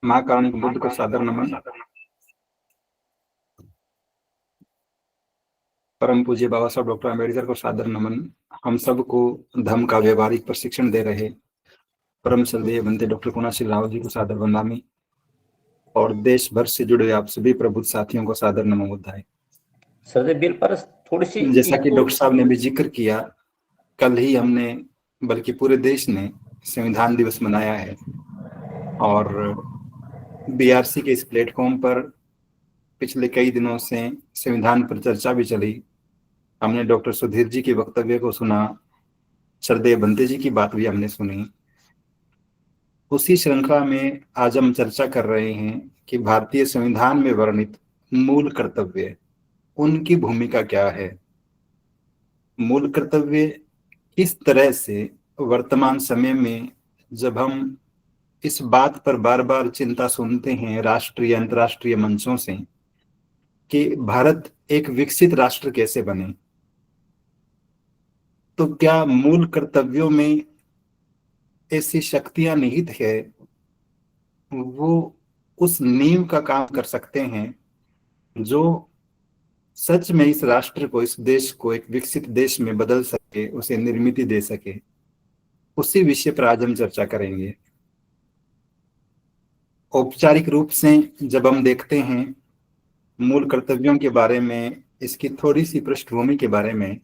माँ कारुणिक बुद्ध को सादर नमन। परम पूज्य बाबा साहब डॉक्टर अम्बेडकर को सादर नमन। हम सबको धम्म का व्यवहारिक प्रशिक्षण दे रहे परम श्रद्धेय बनते डॉक्टर कुणाशील राव जी को सादर वंदनामि और देश भर से जुड़े आप सभी प्रबुद्ध साथियों को सादर नमो बुद्धाय। सर बिल पर थोड़ी सी जैसा कि डॉक्टर साहब ने भी जिक्र किया, कल ही हमने बल्कि पूरे देश ने संविधान दिवस मनाया है और बीआरसी के इस प्लेटफॉर्म पर पिछले कई दिनों से संविधान पर चर्चा भी चली। हमने डॉक्टर सुधीर जी के वक्तव्य को सुना, श्रद्धेय बंते जी की बात भी हमने सुनी। उसी श्रृंखला में आज हम चर्चा कर रहे हैं कि भारतीय संविधान में वर्णित मूल कर्तव्य, उनकी भूमिका क्या है। मूल कर्तव्य किस तरह से वर्तमान समय में जब हम इस बात पर बार बार चिंता सुनते हैं राष्ट्रीय अंतर्राष्ट्रीय मंचों से कि भारत एक विकसित राष्ट्र कैसे बने, तो क्या मूल कर्तव्यों में ऐसी शक्तियां निहित है वो उस नींव का काम कर सकते हैं जो सच में इस राष्ट्र को, इस देश को एक विकसित देश में बदल सके, उसे निर्मिति दे सके। उसी विषय पर आज हम चर्चा करेंगे। औपचारिक रूप से जब हम देखते हैं मूल कर्तव्यों के बारे में, इसकी थोड़ी सी पृष्ठभूमि के बारे में,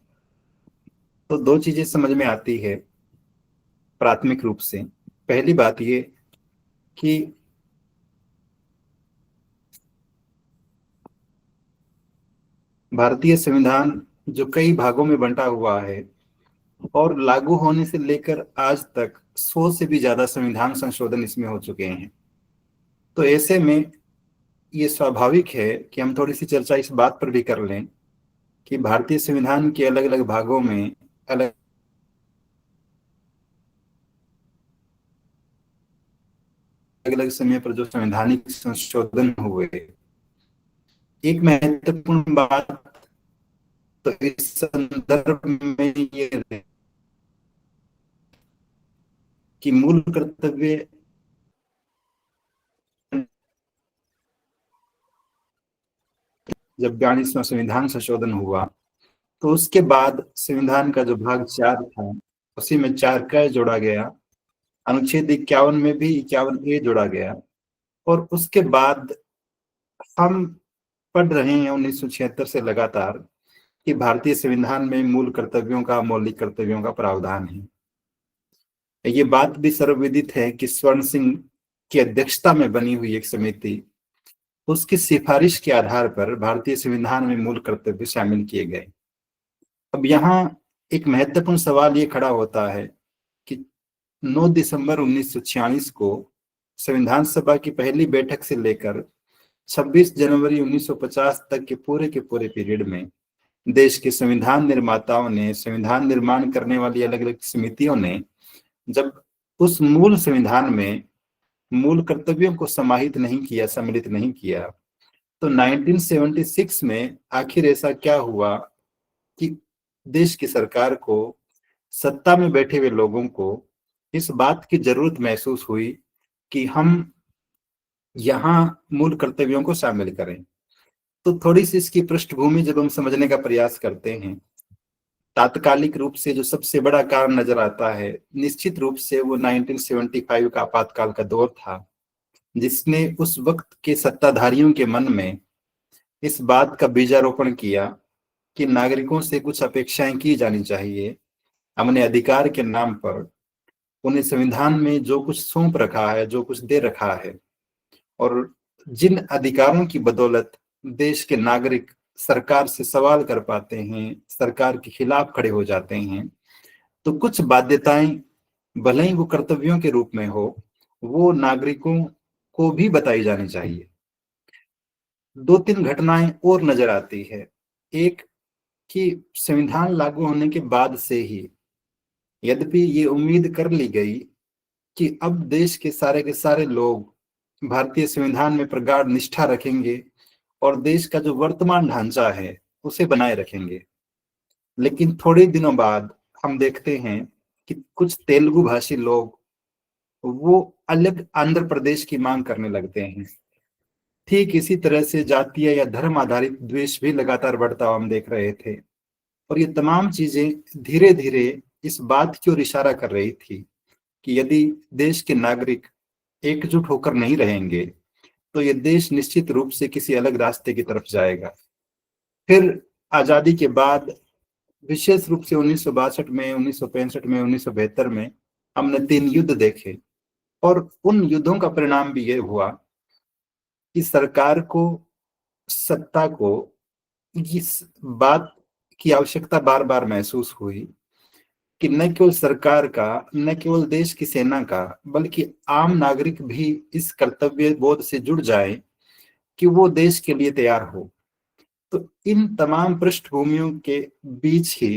तो दो चीजें समझ में आती है प्राथमिक रूप से। पहली बात ये कि भारतीय संविधान जो कई भागों में बंटा हुआ है और लागू होने से लेकर आज तक 100 से भी ज्यादा संविधान संशोधन इसमें हो चुके हैं, तो ऐसे में ये स्वाभाविक है कि हम थोड़ी सी चर्चा इस बात पर भी कर लें कि भारतीय संविधान के अलग अलग भागों में अलग अलग समय पर जो संवैधानिक संशोधन हुए। एक महत्वपूर्ण बात तो इस संदर्भ में ये है कि मूल कर्तव्य जब 42वां संविधान संशोधन हुआ तो उसके बाद संविधान का जो भाग 4 था उसी में 4 क जोड़ा गया, अनुच्छेद 51 में भी 51A जोड़ा गया और उसके बाद हम पढ़ रहे हैं 1976 से लगातार कि भारतीय संविधान में मूल कर्तव्यों का, मौलिक कर्तव्यों का प्रावधान है। ये बात भी सर्वविदित है कि स्वर्ण सिंह की अध्यक्षता में बनी हुई एक समिति, उसकी सिफारिश के आधार पर भारतीय संविधान में मूल कर्तव्य शामिल किए गए। अब यहाँ एक महत्वपूर्ण सवाल ये खड़ा होता है कि 9 दिसंबर 1946 को संविधान सभा की पहली बैठक से लेकर 26 जनवरी 1950 तक के पूरे पीरियड में देश के संविधान निर्माताओं ने, संविधान निर्माण करने वाली अलग अलग समितियों ने जब उस मूल संविधान में मूल कर्तव्यों को समाहित नहीं किया, सम्मिलित नहीं किया, तो 1976 में आखिर ऐसा क्या हुआ कि देश की सरकार को, सत्ता में बैठे हुए लोगों को इस बात की जरूरत महसूस हुई कि हम यहां मूल कर्तव्यों को शामिल करें। तो थोड़ी सी इसकी पृष्ठभूमि जब हम समझने का प्रयास करते हैं, तात्कालिक रूप से जो सबसे बड़ा कारण नजर आता है निश्चित रूप से वो 1975 का आपातकाल का दौर था, जिसने उस वक्त के सत्ताधारियों के मन में इस बात का बीजारोपण किया कि नागरिकों से कुछ अपेक्षाएं की जानी चाहिए। हमने अधिकार के नाम पर उन्हें संविधान में जो कुछ सौंप रखा है, जो कुछ दे रखा है, और जिन अधिकारों की बदौलत देश के नागरिक सरकार से सवाल कर पाते हैं, सरकार के खिलाफ खड़े हो जाते हैं, तो कुछ बाध्यताएं भले ही वो कर्तव्यों के रूप में हो, वो नागरिकों को भी बताई जानी चाहिए। 2-3 घटनाएं और नजर आती है। एक कि संविधान लागू होने के बाद से ही यद्यपि ये उम्मीद कर ली गई कि अब देश के सारे लोग भारतीय संविधान में प्रगाढ़ निष्ठा रखेंगे और देश का जो वर्तमान ढांचा है उसे बनाए रखेंगे, लेकिन थोड़े दिनों बाद हम देखते हैं कि कुछ तेलुगु भाषी लोग वो अलग आंध्र प्रदेश की मांग करने लगते हैं। ठीक इसी तरह से जातीय या धर्म आधारित द्वेष भी लगातार बढ़ता हुआ हम देख रहे थे। और ये तमाम चीजें धीरे धीरे इस बात की ओर इशारा कर रही थी कि यदि देश के नागरिक एकजुट होकर नहीं रहेंगे तो ये देश निश्चित रूप से किसी अलग रास्ते की तरफ जाएगा। फिर आजादी के बाद विशेष रूप से 1962 में, 1965 में, 1972 में हमने 3 युद्ध देखे। और उन युद्धों का परिणाम भी ये हुआ कि सरकार को, सत्ता को इस बात की आवश्यकता बार बार महसूस हुई कि न केवल सरकार का, न केवल देश की सेना का, बल्कि आम नागरिक भी इस कर्तव्य बोध से जुड़ जाए कि वो देश के लिए तैयार हो। तो इन तमाम पृष्ठभूमियों के बीच ही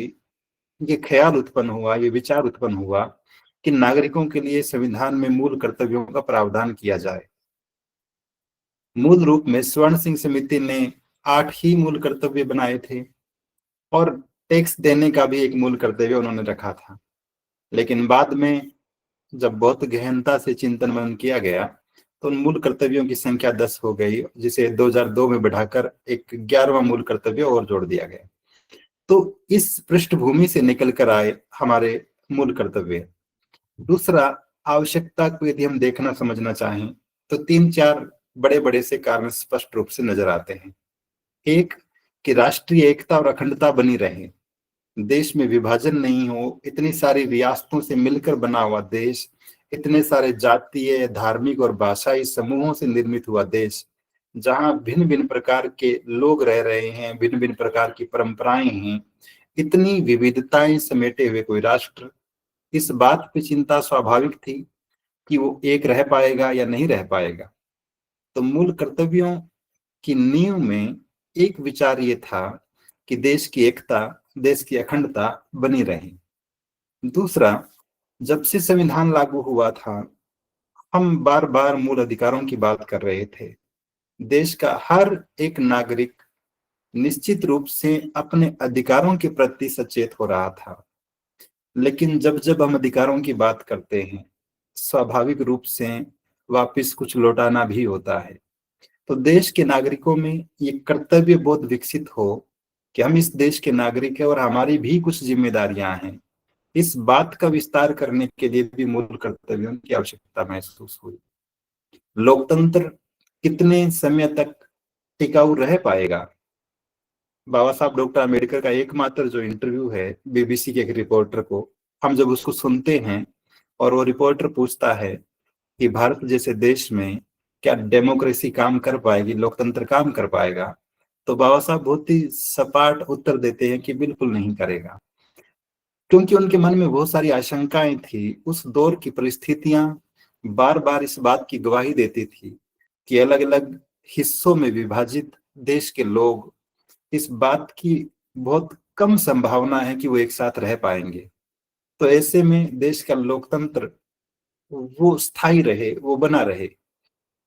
ये ख्याल उत्पन्न हुआ, ये विचार उत्पन्न हुआ कि नागरिकों के लिए संविधान में मूल कर्तव्यों का प्रावधान किया जाए। मूल रूप में स्वर्ण सिंह समिति ने 8 ही मूल कर्तव्य बनाए थे और टैक्स देने का भी एक मूल कर्तव्य उन्होंने रखा था। लेकिन बाद में जब बहुत गहनता से चिंतन मनन किया गया तो उन मूल कर्तव्यों की संख्या 10 हो गई, जिसे 2002 में बढ़ाकर एक 11वां मूल कर्तव्य और जोड़ दिया गया। तो इस पृष्ठभूमि से निकल कर आए हमारे मूल कर्तव्य। दूसरा, आवश्यकता को यदि हम देखना समझना चाहें तो 3-4 बड़े बड़े से कारण स्पष्ट रूप से नजर आते हैं। एक, कि राष्ट्रीय एकता और अखंडता बनी रहे, देश में विभाजन नहीं हो, इतनी सारी रियासतों से मिलकर बना हुआ देश, इतने सारे जातीय, धार्मिक और भाषाई समूहों से निर्मित हुआ देश, जहां भिन्न भिन्न प्रकार के लोग रह रहे हैं, भिन्न भिन्न प्रकार की परंपराएं हैं, इतनी विविधताएं समेटे हुए कोई राष्ट्र, इस बात पे चिंता स्वाभाविक थी कि वो एक रह पाएगा या नहीं रह पाएगा। तो मूल कर्तव्यों की नींव में एक विचार ये था कि देश की एकता, देश की अखंडता बनी रहे। दूसरा, जब से संविधान लागू हुआ था हम बार बार मूल अधिकारों की बात कर रहे थे। देश का हर एक नागरिक निश्चित रूप से अपने अधिकारों के प्रति सचेत हो रहा था। लेकिन जब जब हम अधिकारों की बात करते हैं, स्वाभाविक रूप से वापस कुछ लौटाना भी होता है। तो देश के नागरिकों में ये कर्तव्य बोध विकसित हो कि हम इस देश के नागरिक हैं और हमारी भी कुछ जिम्मेदारियां हैं, इस बात का विस्तार करने के लिए भी मूल कर्तव्यों की आवश्यकता महसूस हुई। लोकतंत्र कितने समय तक टिकाऊ रह पाएगा? बाबा साहब डॉक्टर अम्बेडकर का एकमात्र जो इंटरव्यू है बीबीसी के एक रिपोर्टर को, हम जब उसको सुनते हैं और वो रिपोर्टर पूछता है कि भारत जैसे देश में क्या डेमोक्रेसी काम कर पाएगी, लोकतंत्र काम कर पाएगा, तो बाबा साहब बहुत ही सपाट उत्तर देते हैं कि बिल्कुल नहीं करेगा। क्योंकि उनके मन में बहुत सारी आशंकाएं थी। उस दौर की परिस्थितियां बार बार इस बात की गवाही देती थी कि अलग अलग हिस्सों में विभाजित देश के लोग, इस बात की बहुत कम संभावना है कि वो एक साथ रह पाएंगे। तो ऐसे में देश का लोकतंत्र वो स्थायी रहे, वो बना रहे,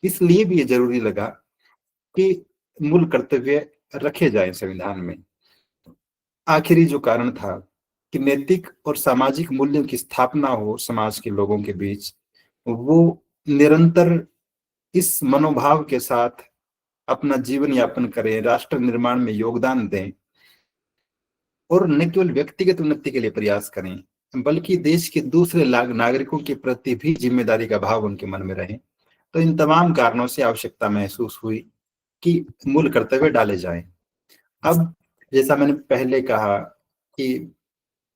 इसलिए भी ये जरूरी लगा कि मूल कर्तव्य रखे जाएं संविधान में। आखिरी जो कारण था कि नैतिक और सामाजिक मूल्यों की स्थापना हो समाज के लोगों के बीच, वो निरंतर इस मनोभाव के साथ अपना जीवन यापन करें, राष्ट्र निर्माण में योगदान दें और न केवल व्यक्तिगत उन्नति के लिए प्रयास करें बल्कि देश के दूसरे नागरिकों के प्रति भी जिम्मेदारी का भाव उनके मन में रहे। तो इन तमाम कारणों से आवश्यकता महसूस हुई कि मूल कर्तव्य डाले जाएं। अब जैसा मैंने पहले कहा कि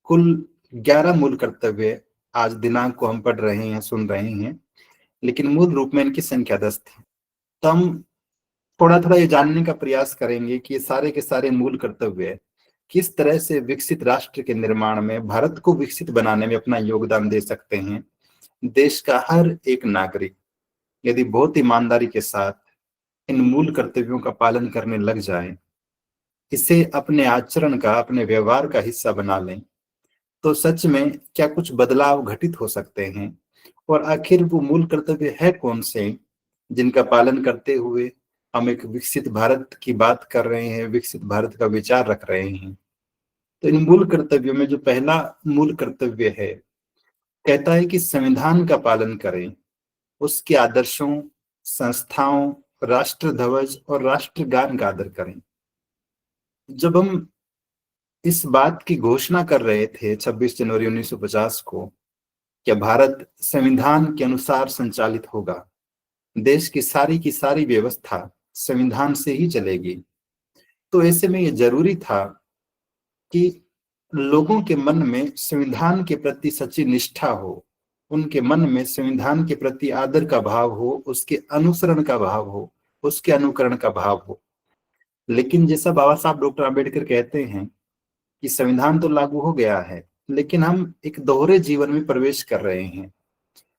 कुल 11 मूल कर्तव्य आज दिनांक को हम पढ़ रहे हैं, सुन रहे हैं, लेकिन मूल रूप में इनकी संख्या 10 थी। तो हम थोड़ा थोड़ा ये जानने का प्रयास करेंगे कि ये सारे के सारे मूल कर्तव्य किस तरह से विकसित राष्ट्र के निर्माण में, भारत को विकसित बनाने में अपना योगदान दे सकते हैं। देश का हर एक नागरिक यदि बहुत ईमानदारी के साथ इन मूल कर्तव्यों का पालन करने लग जाए, इसे अपने आचरण का, अपने व्यवहार का हिस्सा बना लें, तो सच में क्या कुछ बदलाव घटित हो सकते हैं। और आखिर वो मूल कर्तव्य है कौन से जिनका पालन करते हुए हम एक विकसित भारत की बात कर रहे हैं, विकसित भारत का विचार रख रहे हैं। तो इन मूल कर्तव्यों में जो पहला मूल कर्तव्य है कहता है कि संविधान का पालन करें, उसके आदर्शों, संस्थाओं, राष्ट्र ध्वज और राष्ट्रगान का आदर करें। जब हम इस बात की घोषणा कर रहे थे 26 जनवरी 1950 को, क्या भारत संविधान के अनुसार संचालित होगा, देश की सारी व्यवस्था संविधान से ही चलेगी, तो ऐसे में ये जरूरी था कि लोगों के मन में संविधान के प्रति सच्ची निष्ठा हो, उनके मन में संविधान के प्रति आदर का भाव हो, उसके अनुसरण का भाव हो, उसके अनुकरण का भाव हो। लेकिन जैसा बाबा साहब डॉक्टर आम्बेडकर कहते हैं कि संविधान तो लागू हो गया है, लेकिन हम एक दोहरे जीवन में प्रवेश कर रहे हैं।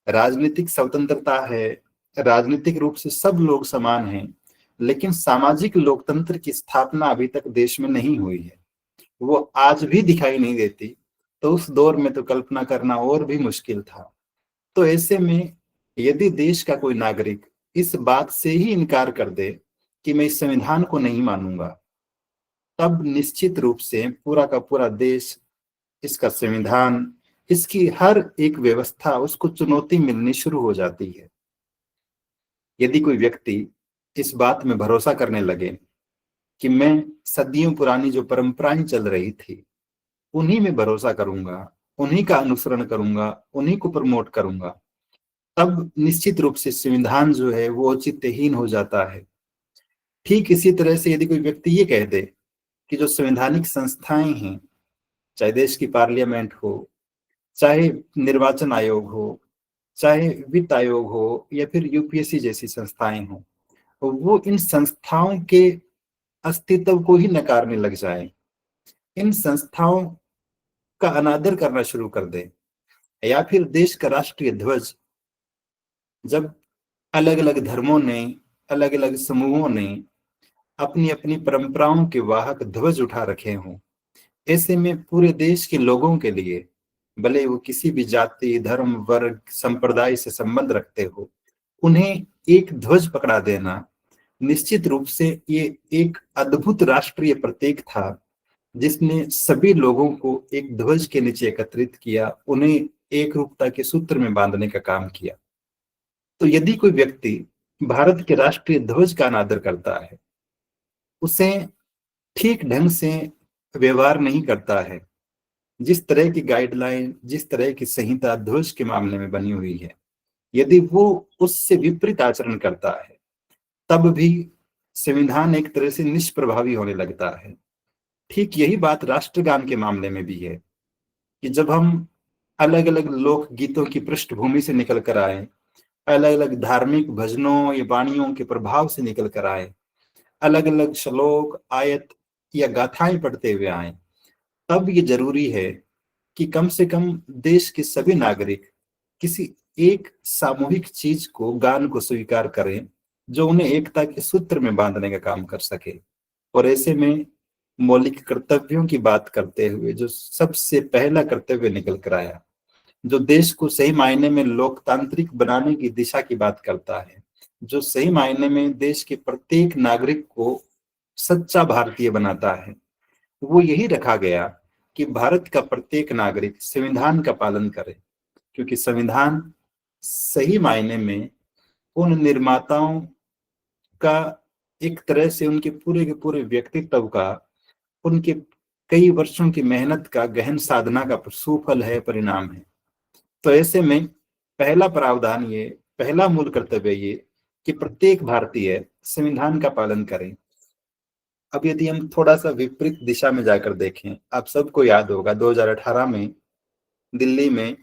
राजनीतिक स्वतंत्रता है, राजनीतिक रूप से सब लोग समान हैं, लेकिन सामाजिक लोकतंत्र की स्थापना अभी तक देश में नहीं हुई है, वो आज भी दिखाई नहीं देती। तो उस दौर में तो कल्पना करना और भी मुश्किल था। तो ऐसे में यदि देश का कोई नागरिक इस बात से ही इनकार कर दे कि मैं इस संविधान को नहीं मानूंगा, तब निश्चित रूप से पूरा का पूरा देश, इसका संविधान, इसकी हर एक व्यवस्था उसको चुनौती मिलनी शुरू हो जाती है। यदि कोई व्यक्ति इस बात में भरोसा करने लगे कि मैं सदियों पुरानी जो परंपराएं चल रही थी उन्हीं में भरोसा करूंगा, उन्हीं का अनुसरण करूंगा, उन्हीं को प्रमोट करूंगा, तब निश्चित रूप से संविधान जो है वो औचित्यहीन हो जाता है। ठीक इसी तरह से यदि कोई व्यक्ति ये कह दे कि जो संवैधानिक संस्थाएं हैं, चाहे देश की पार्लियामेंट हो, चाहे निर्वाचन आयोग हो, चाहे वित्त आयोग हो, या फिर यूपीएससी जैसी संस्थाएं हो, वो इन संस्थाओं के अस्तित्व को ही नकारने लग जाए, इन संस्थाओं का अनादर करना शुरू कर दे, या फिर देश का राष्ट्रीय ध्वज जब अलग अलग धर्मों ने, अलग अलग समूहों ने अपनी अपनी परंपराओं के वाहक ध्वज उठा रखे हों, ऐसे में पूरे देश के लोगों के लिए, भले वो किसी भी जाति, धर्म, वर्ग, संप्रदाय से संबंध रखते हो, उन्हें एक ध्वज पकड़ा देना निश्चित रूप से ये एक अद्भुत राष्ट्रीय प्रतीक था, जिसने सभी लोगों को एक ध्वज के नीचे एकत्रित किया, उन्हें एक रूपता के सूत्र में बांधने का काम किया। तो यदि कोई व्यक्ति भारत के राष्ट्रीय ध्वज का अनादर करता है, उसे ठीक ढंग से व्यवहार नहीं करता है, जिस तरह की गाइडलाइन, जिस तरह की संहिता ध्वज के मामले में बनी हुई है, यदि वो उससे विपरीत आचरण करता है, तब भी संविधान एक तरह से निष्प्रभावी होने लगता है। ठीक यही बात राष्ट्रगान के मामले में भी है कि जब हम अलग अलग लोक गीतों की पृष्ठभूमि से निकल कर आए, अलग अलग धार्मिक भजनों या वाणियों के प्रभाव से निकल कर आए, अलग अलग श्लोक, आयत या गाथाएं पढ़ते हुए आए, तब ये जरूरी है कि कम से कम देश के सभी नागरिक किसी एक सामूहिक चीज को, गान को स्वीकार करें जो उन्हें एकता के सूत्र में बांधने का काम कर सके। और ऐसे में मौलिक कर्तव्यों की बात करते हुए जो सबसे पहला कर्तव्य निकल कर आया, जो देश को सही मायने में लोकतांत्रिक बनाने की दिशा की बात करता है, जो सही मायने में देश के प्रत्येक नागरिक को सच्चा भारतीय बनाता है, वो यही रखा गया कि भारत का प्रत्येक नागरिक संविधान का पालन करे, क्योंकि संविधान सही मायने में उन निर्माताओं का एक तरह से उनके पूरे के पूरे व्यक्तित्व का, उनके कई वर्षों की मेहनत का, गहन साधना का सुफल है, परिणाम है। तो ऐसे में पहला प्रावधान ये, पहला मूल कर्तव्य ये कि प्रत्येक भारतीय संविधान का पालन करें। अब यदि हम थोड़ा सा विपरीत दिशा में जाकर देखें, आप सबको याद होगा 2018 में दिल्ली में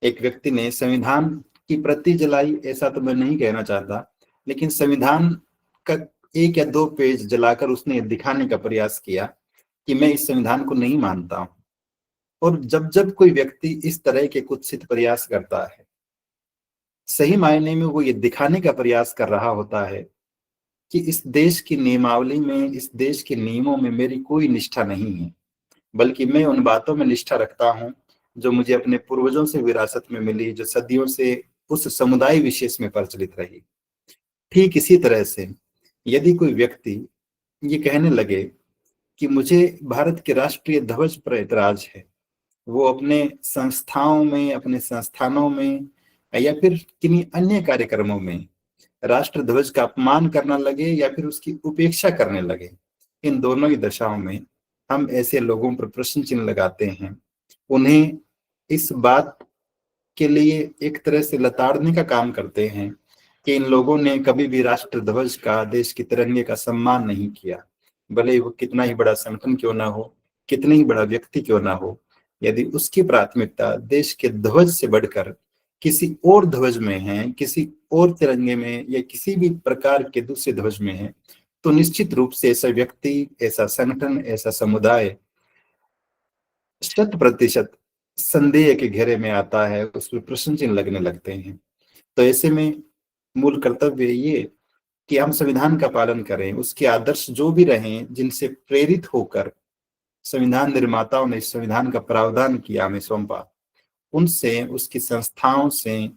एक व्यक्ति ने संविधान की प्रति जलाई, ऐसा तो मैं नहीं कहना चाहता, लेकिन संविधान का एक या दो पेज जलाकर उसने दिखाने का प्रयास किया कि मैं इस संविधान को नहीं मानता हूं। और जब जब कोई व्यक्ति इस तरह के कुत्सित प्रयास करता है, सही मायने में वो ये दिखाने का प्रयास कर रहा होता है कि इस देश की नियमावली में, इस देश के नियमों में मेरी कोई निष्ठा नहीं है, बल्कि मैं उन बातों में निष्ठा रखता हूं जो मुझे अपने पूर्वजों से विरासत में मिली, जो सदियों से उस समुदाय विशेष में प्रचलित रही। ठीक इसी तरह से यदि कोई व्यक्ति ये कहने लगे कि मुझे भारत के राष्ट्रीय ध्वज पर ऐतराज है, वो अपने संस्थाओं में, अपने संस्थानों में या फिर किन्हीं अन्य कार्यक्रमों में राष्ट्र ध्वज का अपमान करना लगे या फिर उसकी उपेक्षा करने लगे, इन दोनों ही दशाओं में हम ऐसे लोगों पर प्रश्न चिन्ह लगाते हैं। उन्हें इस बात के लिए एक तरह से लताड़ने का काम करते हैं कि इन लोगों ने कभी भी राष्ट्र ध्वज का, देश के तिरंगे का सम्मान नहीं किया, भले ही वो कितना ही बड़ा संगठन क्यों ना हो, कितने ही बड़ा व्यक्ति क्यों ना हो। यदि उसकी प्राथमिकता देश के ध्वज से बढ़कर किसी और ध्वज में है, किसी और तिरंगे में या किसी भी प्रकार के दूसरे ध्वज में है, तो निश्चित रूप से ऐसा व्यक्ति, ऐसा संगठन, ऐसा समुदाय 100% संदेह के घेरे में आता है, उस पर प्रश्न चिन्ह लगने लगते हैं। तो ऐसे में मूल कर्तव्य ये कि हम संविधान का पालन करें, उसके आदर्श जो भी रहें, जिनसे प्रेरित होकर संविधान निर्माताओं ने इस संविधान का प्रावधान किया, हमें सौंपा, उनसे, उसकी संस्थाओं से,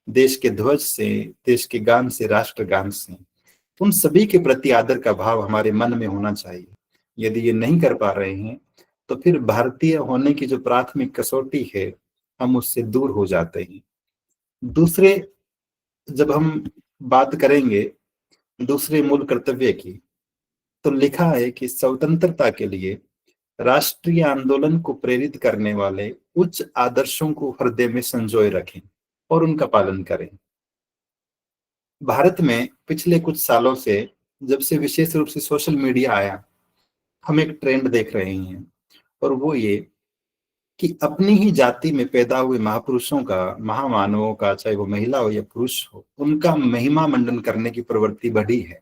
देश के ध्वज से, देश के गान से, राष्ट्रगान से, उन सभी के प्रति आदर का भाव हमारे मन में होना चाहिए। यदि ये नहीं कर पा रहे हैं तो फिर भारतीय होने की जो प्राथमिक कसौटी है, हम उससे दूर हो जाते हैं। दूसरे, जब हम बात करेंगे दूसरे मूल कर्तव्य की, तो लिखा है कि स्वतंत्रता के लिए राष्ट्रीय आंदोलन को प्रेरित करने वाले उच्च आदर्शों को हृदय में संजोए रखें और उनका पालन करें। भारत में पिछले कुछ सालों से, जब से विशेष रूप से सोशल मीडिया आया, हम एक ट्रेंड देख रहे हैं, और वो ये कि अपनी ही जाति में पैदा हुए महापुरुषों का, महामानवों का, चाहे वो महिला हो या पुरुष हो, उनका महिमा मंडन करने की प्रवृत्ति बढ़ी है।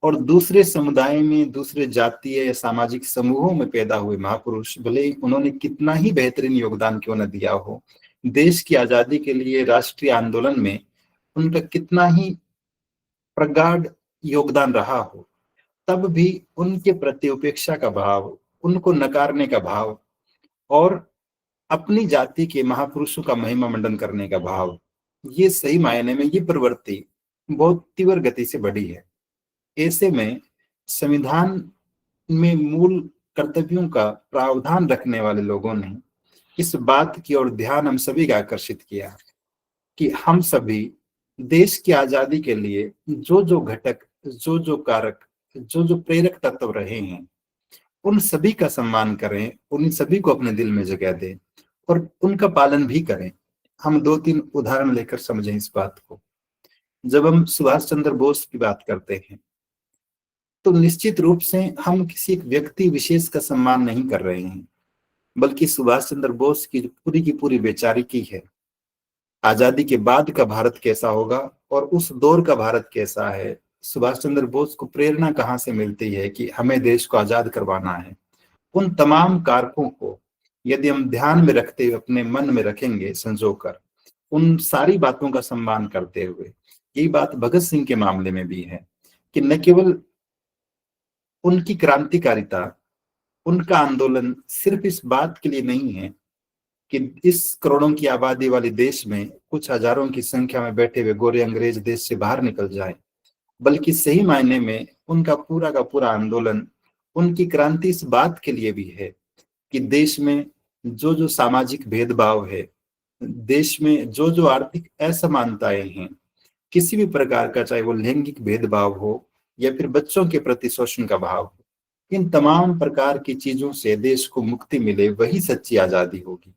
और दूसरे समुदाय में, दूसरे जातीय या सामाजिक समूहों में पैदा हुए महापुरुष, भले ही उन्होंने कितना ही बेहतरीन योगदान क्यों न दिया हो, देश की आजादी के लिए राष्ट्रीय आंदोलन में उनका कितना ही प्रगाढ़ योगदान रहा हो, तब भी उनके प्रति उपेक्षा का भाव, उनको नकारने का भाव और अपनी जाति के महापुरुषों का महिमा मंडन करने का भाव, ये सही मायने में ये प्रवृत्ति बहुत तीव्र गति से बढ़ी है। ऐसे में संविधान में मूल कर्तव्यों का प्रावधान रखने वाले लोगों ने इस बात की ओर ध्यान हम सभी का आकर्षित किया कि हम सभी देश की आजादी के लिए जो जो घटक, जो जो कारक, जो जो प्रेरक तत्व रहे हैं, उन सभी का सम्मान करें, उन सभी को अपने दिल में जगह दें और उनका पालन भी करें। हम 2-3 उदाहरण लेकर समझें इस बात को। जब हम सुभाष चंद्र बोस की बात करते हैं, तो निश्चित रूप से हम किसी एक व्यक्ति विशेष का सम्मान नहीं कर रहे हैं, बल्कि सुभाष चंद्र बोस की पूरी वैचारिकी है। आजादी के बाद का भारत कैसा होगा और उस दौर का भारत कैसा है, सुभाष चंद्र बोस को प्रेरणा कहाँ से मिलती है कि हमें देश को आजाद करवाना है, उन तमाम कारकों को यदि हम ध्यान में रखते हुए अपने मन में रखेंगे संजोकर, उन सारी बातों का सम्मान करते हुए, यही बात भगत सिंह के मामले में भी है कि न केवल उनकी क्रांतिकारिता, उनका आंदोलन सिर्फ इस बात के लिए नहीं है कि इस करोड़ों की आबादी वाले देश में कुछ हजारों की संख्या में बैठे हुए गोरे अंग्रेज देश से बाहर निकल जाए, बल्कि सही मायने में उनका पूरा का पूरा आंदोलन, उनकी क्रांति इस बात के लिए भी है कि देश में जो जो सामाजिक भेदभाव है, देश में जो जो आर्थिक असमानताएं हैं, किसी भी प्रकार का, चाहे वो लैंगिक भेदभाव हो या फिर बच्चों के प्रति शोषण का भाव हो, इन तमाम प्रकार की चीजों से देश को मुक्ति मिले, वही सच्ची आजादी होगी।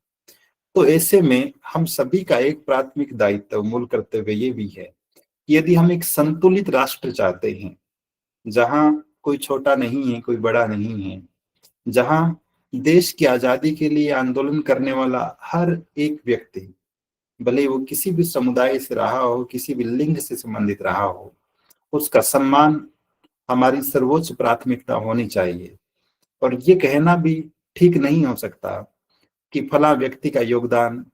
तो ऐसे में हम सभी का एक प्राथमिक दायित्व, मूल कर्तव्य ये भी है कि यदि हम एक संतुलित राष्ट्र चाहते हैं, जहां कोई छोटा नहीं है, कोई बड़ा नहीं है, जहां देश की आजादी के लिए आंदोलन करने वाला हर एक व्यक्ति, भले वो किसी भी समुदाय से रहा हो, किसी भी लिंग से संबंधित रहा हो, उसका सम्मान हमारी सर्वोच्च प्राथमिकता होनी चाहिए। और ये कहना भी ठीक नहीं हो सकता कि फला व्यक्ति का योगदान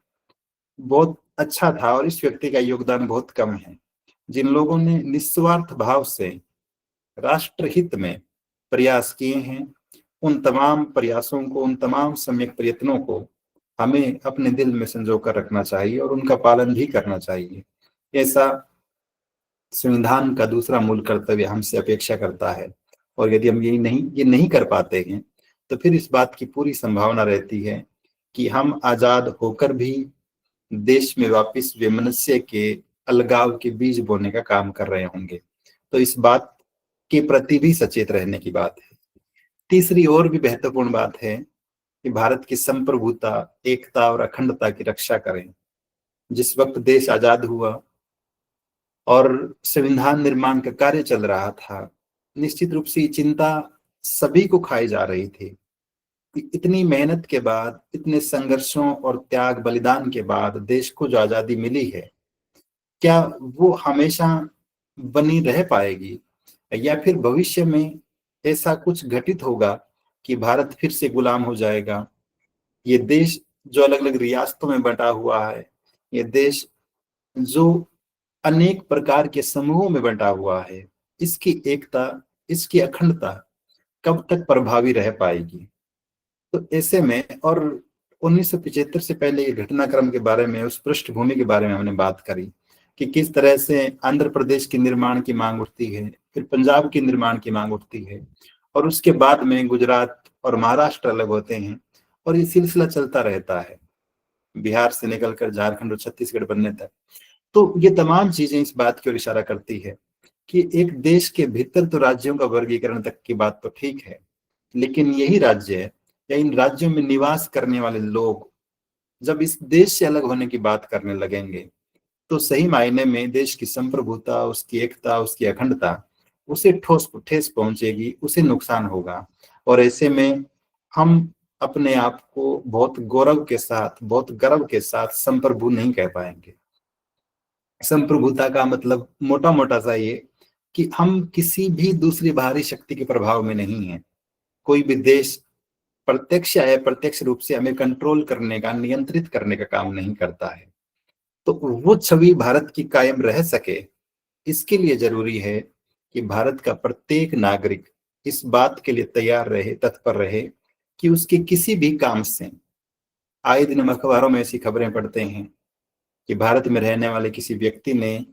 बहुत अच्छा था और इस व्यक्ति का योगदान बहुत कम है। जिन लोगों ने निस्वार्थ भाव से राष्ट्र हित में प्रयास किए हैं, उन तमाम प्रयासों को, उन तमाम सम्यक प्रयत्नों को हमें अपने दिल में संजो कर रखना चाहिए और उनका पालन भी करना चाहिए। ऐसा संविधान का दूसरा मूल कर्तव्य हमसे अपेक्षा करता है। और यदि हम ये नहीं कर पाते हैं, तो फिर इस बात की पूरी संभावना रहती है कि हम आजाद होकर भी देश में वापस वैमनस्य के अलगाव के बीज बोने का काम कर रहे होंगे। तो इस बात के प्रति भी सचेत रहने की बात है। तीसरी और भी महत्वपूर्ण बात है कि भारत की संप्रभुता, एकता और अखंडता की रक्षा करें। जिस वक्त देश आजाद हुआ और संविधान निर्माण का कार्य चल रहा था, निश्चित रूप से ये चिंता सभी को खाई जा रही थी कि इतनी मेहनत के बाद, इतने संघर्षों और त्याग बलिदान के बाद देश को जो आजादी मिली है, क्या वो हमेशा बनी रह पाएगी, या फिर भविष्य में ऐसा कुछ घटित होगा कि भारत फिर से गुलाम हो जाएगा। ये देश जो अलग अलग रियासतों में बंटा हुआ है, ये देश जो अनेक प्रकार के समूहों में बंटा हुआ है, इसकी एकता, इसकी अखंडता कब तक प्रभावी रह पाएगी। तो ऐसे में, और 1975 से पहले ये घटनाक्रम के बारे में, उस पृष्ठभूमि के बारे में हमने बात करी कि किस तरह से आंध्र प्रदेश के निर्माण की मांग उठती है, फिर पंजाब के निर्माण की मांग उठती है, और उसके बाद में गुजरात और महाराष्ट्र अलग होते हैं, और ये सिलसिला चलता रहता है बिहार से निकलकर झारखंड और छत्तीसगढ़ बनने तक। तो ये तमाम चीजें इस बात की ओर इशारा करती है कि एक देश के भीतर तो राज्यों का वर्गीकरण तक की बात तो ठीक है, लेकिन यही राज्य है या इन राज्यों में निवास करने वाले लोग जब इस देश से अलग होने की बात करने लगेंगे, तो सही मायने में देश की संप्रभुता, उसकी एकता, उसकी अखंडता, उसे ठेस पहुंचेगी, उसे नुकसान होगा। और ऐसे में हम अपने आप को बहुत गौरव के साथ, बहुत गर्व के साथ संप्रभु नहीं कह पाएंगे। संप्रभुता का मतलब मोटा मोटा सा ये कि हम किसी भी दूसरी बाहरी शक्ति के प्रभाव में नहीं है। कोई भी देश प्रत्यक्ष या अप्रत्यक्ष रूप से हमें कंट्रोल करने का, नियंत्रित करने का काम नहीं करता है। तो वो छवि भारत की कायम रह सके, इसके लिए जरूरी है कि भारत का प्रत्येक नागरिक इस बात के लिए तैयार रहे, तत्पर रहे कि उसके किसी भी काम से, आए दिन हम अखबारों में ऐसी खबरें पढ़ते हैं कि भारत में रहने वाले किसी व्यक्ति ने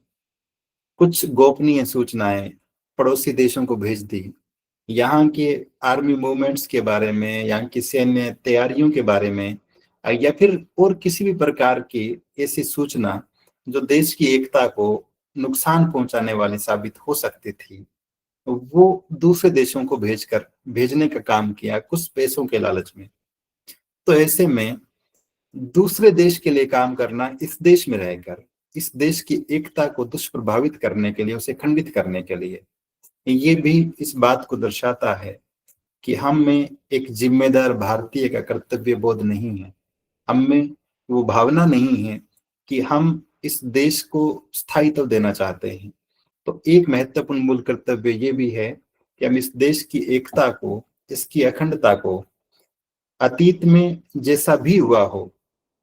कुछ गोपनीय सूचनाएं पड़ोसी देशों को भेज दी, यहाँ के आर्मी मूवमेंट्स के बारे में, यहाँ की सैन्य तैयारियों के बारे में, या फिर और किसी भी प्रकार की ऐसी सूचना जो देश की एकता को नुकसान पहुंचाने वाली साबित हो सकती थी, वो दूसरे देशों को भेजने का काम किया कुछ पैसों के लालच में। तो ऐसे में दूसरे देश के लिए काम करना, इस देश में रहकर इस देश की एकता को दुष्प्रभावित करने के लिए, उसे खंडित करने के लिए, ये भी इस बात को दर्शाता है कि हम में एक जिम्मेदार भारतीय का कर्तव्य बोध नहीं है। हम में वो भावना नहीं है कि हम इस देश को स्थायित्व देना चाहते हैं। तो एक महत्वपूर्ण मूल कर्तव्य ये भी है कि हम इस देश की एकता को, इसकी अखंडता को, अतीत में जैसा भी हुआ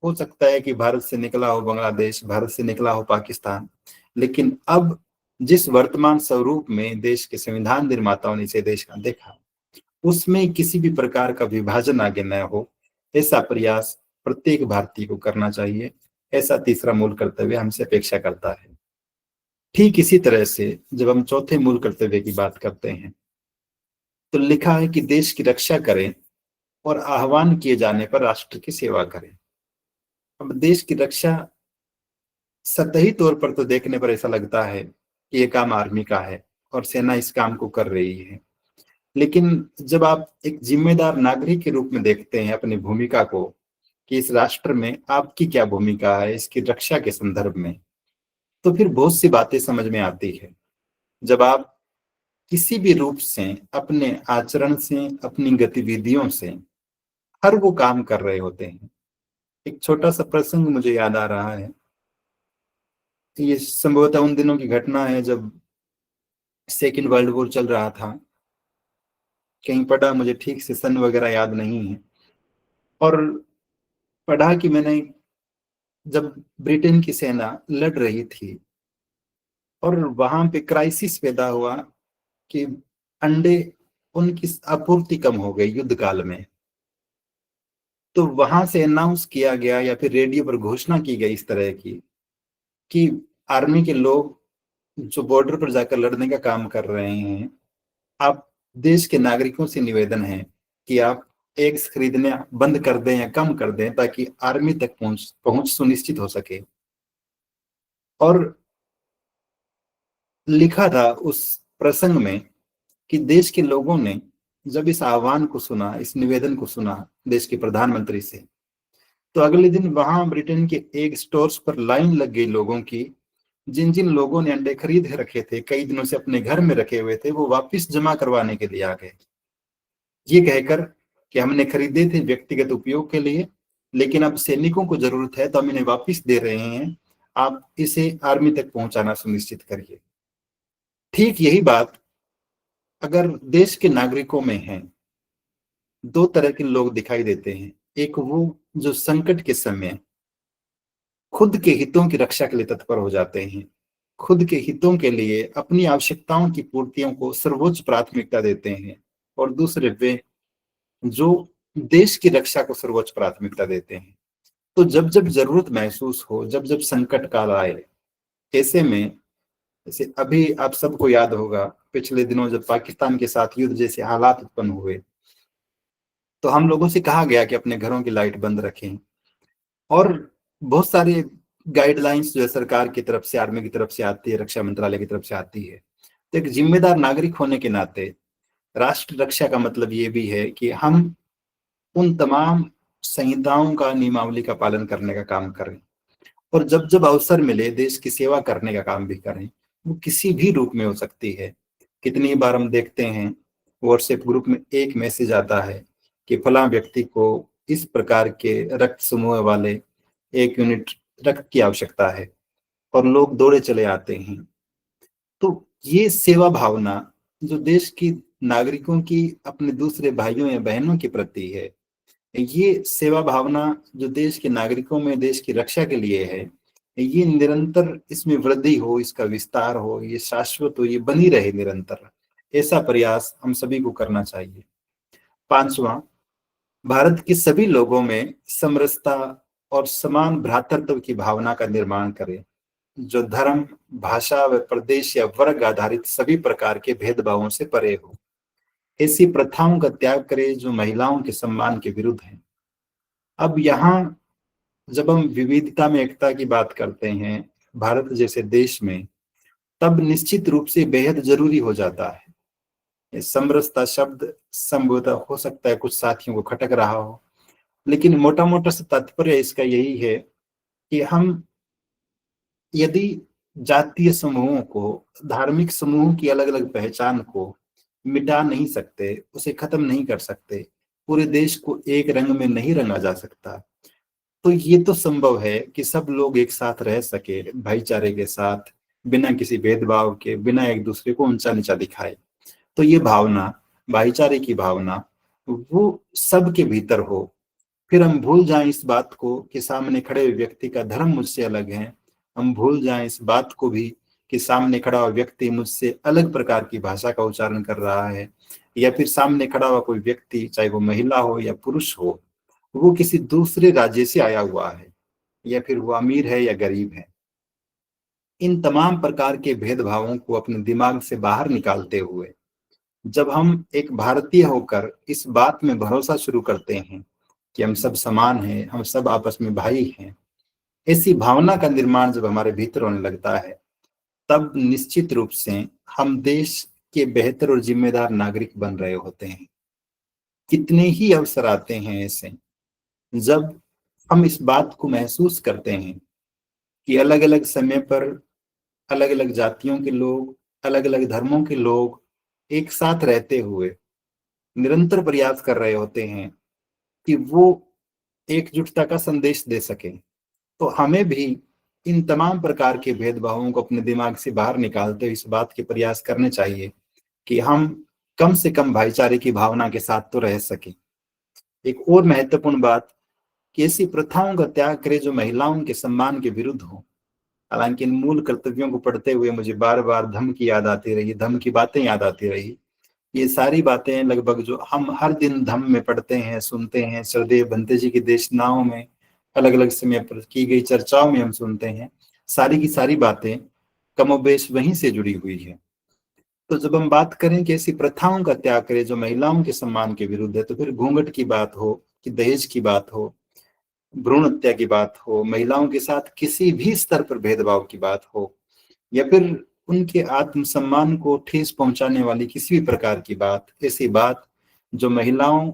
हो सकता है कि भारत से निकला हो बांग्लादेश, भारत से निकला हो पाकिस्तान, लेकिन अब जिस वर्तमान स्वरूप में देश के संविधान निर्माताओं ने इसे देश का देखा, उसमें किसी भी प्रकार का विभाजन आगे न हो, ऐसा प्रयास प्रत्येक भारतीय को करना चाहिए। ऐसा तीसरा मूल कर्तव्य हमसे अपेक्षा करता है। ठीक इसी तरह से जब हम चौथे मूल कर्तव्य की बात करते हैं, तो लिखा है कि देश की रक्षा करें और आह्वान किए जाने पर राष्ट्र की सेवा करें। अब देश की रक्षा सतही तौर पर तो देखने पर ऐसा लगता है कि ये काम आर्मी का है और सेना इस काम को कर रही है, लेकिन जब आप एक जिम्मेदार नागरिक के रूप में देखते हैं अपनी भूमिका को कि इस राष्ट्र में आपकी क्या भूमिका है इसकी रक्षा के संदर्भ में, तो फिर बहुत सी बातें समझ में आती है। जब आप किसी भी रूप से, अपने आचरण से, अपनी गतिविधियों से हर वो काम कर रहे होते हैं। एक छोटा सा प्रसंग मुझे याद आ रहा है। ये संभवतः उन दिनों की घटना है जब सेकेंड वर्ल्ड वॉर चल रहा था। कहीं पढ़ा, मुझे ठीक से सन वगैरह याद नहीं है, और पढ़ा कि मैंने जब ब्रिटेन की सेना लड़ रही थी और वहां पे क्राइसिस पैदा हुआ कि अंडे, उनकी आपूर्ति कम हो गई युद्ध काल में, तो वहां से अनाउंस किया गया या फिर रेडियो पर घोषणा की गई इस तरह की कि आर्मी के लोग जो बॉर्डर पर जाकर लड़ने का काम कर रहे हैं, आप देश के नागरिकों से निवेदन है कि आप एग्स खरीदने बंद कर दें या कम कर दें ताकि आर्मी तक पहुंच सुनिश्चित हो सके। और लिखा था उस प्रसंग में कि देश के लोगों ने जब इस आह्वान को सुना, इस निवेदन को सुना देश के प्रधानमंत्री से, तो अगले दिन वहां ब्रिटेन के एग स्टोर्स पर लाइन लग गई लोगों की। जिन जिन लोगों ने अंडे खरीद रखे थे, कई दिनों से अपने घर में रखे हुए थे, वो वापस जमा करवाने के लिए आ गए, ये कहकर कि हमने खरीदे थे व्यक्तिगत उपयोग के लिए, लेकिन अब सैनिकों को जरूरत है तो हम इन्हें वापस दे रहे हैं, आप इसे आर्मी तक पहुंचाना सुनिश्चित करिए। ठीक यही बात अगर देश के नागरिकों में है, दो तरह के लोग दिखाई देते हैं। एक वो जो संकट के समय खुद के हितों की रक्षा के लिए तत्पर हो जाते हैं, खुद के हितों के लिए अपनी आवश्यकताओं की पूर्तियों को सर्वोच्च प्राथमिकता देते हैं, और दूसरे वे जो देश की रक्षा को सर्वोच्च प्राथमिकता देते हैं। तो जब जब जरूरत महसूस हो, जब जब संकट काल आए, ऐसे में जैसे अभी आप सबको याद होगा पिछले दिनों जब पाकिस्तान के साथ युद्ध जैसे हालात उत्पन्न हुए, तो हम लोगों से कहा गया कि अपने घरों की लाइट बंद रखें, और बहुत सारे गाइडलाइंस जो है सरकार की तरफ से, आर्मी की तरफ से आती है, रक्षा मंत्रालय की तरफ से आती है। तो एक जिम्मेदार नागरिक होने के नाते राष्ट्र रक्षा का मतलब ये भी है कि हम उन तमाम संहिताओं का, नियमावली का पालन करने का काम करें, और जब जब अवसर मिले देश की सेवा करने का काम भी करें। वो किसी भी रूप में हो सकती है। कितनी बार हम देखते हैं व्हाट्सएप ग्रुप में एक मैसेज आता है कि फला व्यक्ति को इस प्रकार के रक्त समूह वाले 1 यूनिट रक्त की आवश्यकता है, और लोग दौड़े चले आते हैं। तो ये सेवा भावना जो देश की नागरिकों की अपने दूसरे भाइयों या बहनों के प्रति है, ये सेवा भावना जो देश के नागरिकों में देश की रक्षा के लिए है, ये निरंतर इसमें वृद्धि हो, इसका विस्तार हो, ये शाश्वत हो, ये बनी रहे निरंतर, ऐसा प्रयास हम सभी को करना चाहिए। पांचवा, भारत के सभी लोगों में समरसता और समान भ्रातृत्व की भावना का निर्माण करें, जो धर्म, भाषा व प्रदेश या वर्ग आधारित सभी प्रकार के भेदभावों से परे हो। ऐसी प्रथाओं का त्याग करें जो महिलाओं के सम्मान के विरुद्ध है। अब यहाँ जब हम विविधता में एकता की बात करते हैं भारत जैसे देश में, तब निश्चित रूप से बेहद जरूरी हो जाता है। ये समरसता शब्द संभवतः हो सकता है कुछ साथियों को खटक रहा हो, लेकिन मोटा मोटा सा तात्पर्य इसका यही है कि हम यदि जातीय समूहों को, धार्मिक समूहों की अलग अलग पहचान को मिटा नहीं सकते, उसे खत्म नहीं कर सकते, पूरे देश को एक रंग में नहीं रंगा जा सकता, तो ये तो संभव है कि सब लोग एक साथ रह सके भाईचारे के साथ, बिना किसी भेदभाव के, बिना एक दूसरे को ऊंचा नीचा दिखाए। तो ये भावना, भाईचारे की भावना, वो सबके भीतर हो। फिर हम भूल जाएं इस बात को कि सामने खड़े हुए व्यक्ति का धर्म मुझसे अलग है, हम भूल जाएं इस बात को भी कि सामने खड़ा हुआ व्यक्ति मुझसे अलग प्रकार की भाषा का उच्चारण कर रहा है, या फिर सामने खड़ा हुआ कोई व्यक्ति, चाहे वो महिला हो या पुरुष हो, वो किसी दूसरे राज्य से आया हुआ है, या फिर वो अमीर है या गरीब है। इन तमाम प्रकार के भेदभावों को अपने दिमाग से बाहर निकालते हुए जब हम एक भारतीय होकर इस बात में भरोसा शुरू करते हैं कि हम सब समान हैं, हम सब आपस में भाई हैं, ऐसी भावना का निर्माण जब हमारे भीतर होने लगता है, तब निश्चित रूप से हम देश के बेहतर और जिम्मेदार नागरिक बन रहे होते हैं। कितने ही अवसर आते हैं ऐसे जब हम इस बात को महसूस करते हैं कि अलग अलग समय पर अलग अलग जातियों के लोग, अलग अलग धर्मों के लोग एक साथ रहते हुए निरंतर प्रयास कर रहे होते हैं कि वो एकजुटता का संदेश दे सकें। तो हमें भी इन तमाम प्रकार के भेदभावों को अपने दिमाग से बाहर निकालते हुए इस बात के प्रयास करने चाहिए कि हम कम से कम भाईचारे की भावना के साथ तो रह सकें। एक और महत्वपूर्ण बात कि ऐसी प्रथाओं का त्याग करें जो महिलाओं के सम्मान के विरुद्ध हो। हालांकि इन मूल कर्तव्यों को पढ़ते हुए मुझे बार बार धम्म की याद आती रही, धम्म की बातें याद आती रही। ये सारी बातें लगभग जो हम हर दिन धम्म में पढ़ते हैं, सुनते हैं, सरदेव भंते जी की देशनाओं में, अलग अलग समय पर की गई चर्चाओं में हम सुनते हैं, सारी की सारी बातें कमोबेश वहीं से जुड़ी हुई है। तो जब हम बात करें कि ऐसी प्रथाओं का त्याग करें जो महिलाओं के सम्मान के विरुद्ध है, तो फिर घूंघट की बात हो कि दहेज की बात हो, भ्रूण हत्या की बात हो, महिलाओं के साथ किसी भी स्तर पर भेदभाव की बात हो, या फिर उनके आत्मसम्मान को ठेस पहुंचाने वाली किसी भी प्रकार की बात, ऐसी बात जो महिलाओं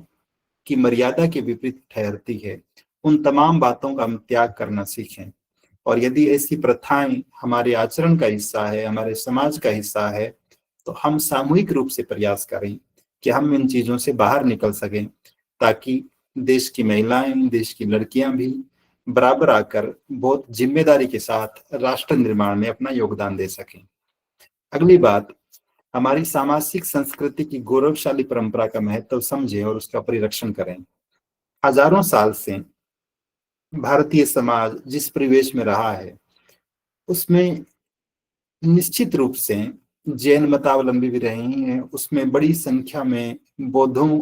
की मर्यादा के विपरीत ठहरती है, उन तमाम बातों का हम त्याग करना सीखें। और यदि ऐसी प्रथाएं हमारे आचरण का हिस्सा है, हमारे समाज का हिस्सा है, तो हम सामूहिक रूप से प्रयास करें कि हम इन चीजों से बाहर निकल सकें, ताकि देश की महिलाएं, देश की लड़कियां भी बराबर आकर बहुत जिम्मेदारी के साथ राष्ट्र निर्माण में अपना योगदान दे सकें। अगली बात, हमारी सामाजिक संस्कृति की गौरवशाली परंपरा का महत्व समझें और उसका परिरक्षण करें। हजारों साल से भारतीय समाज जिस परिवेश में रहा है, उसमें निश्चित रूप से जैन मतावलंबी भी रहे हैं, उसमें बड़ी संख्या में बौद्धों